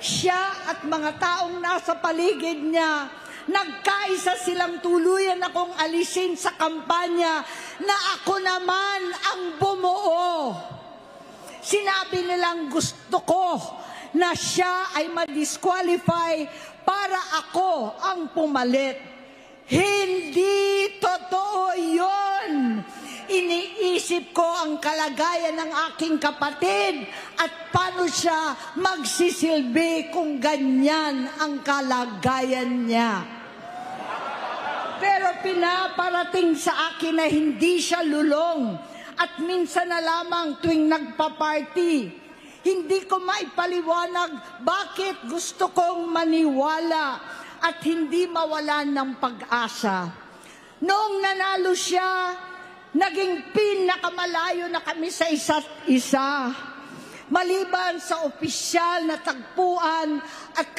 siya at mga taong nasa paligid niya, nagkaisa silang tuluyan akong alisin sa kampanya na ako naman ang bumuo. Sinabi nilang gusto ko na siya ay ma-disqualify para ako ang pumalit. Hindi totoo yun. Iniisip ko ang kalagayan ng aking kapatid at paano siya magsisilbi kung ganyan ang kalagayan niya. Pero pinaparating sa akin na hindi siya lulong at minsan na lamang tuwing nagpa-party. Hindi ko maipaliwanag bakit gusto kong maniwala at hindi mawalan ng pag-asa. Noong nanalo siya, naging pinakamalayo na kami sa isa't isa. Maliban sa opisyal na tagpuan at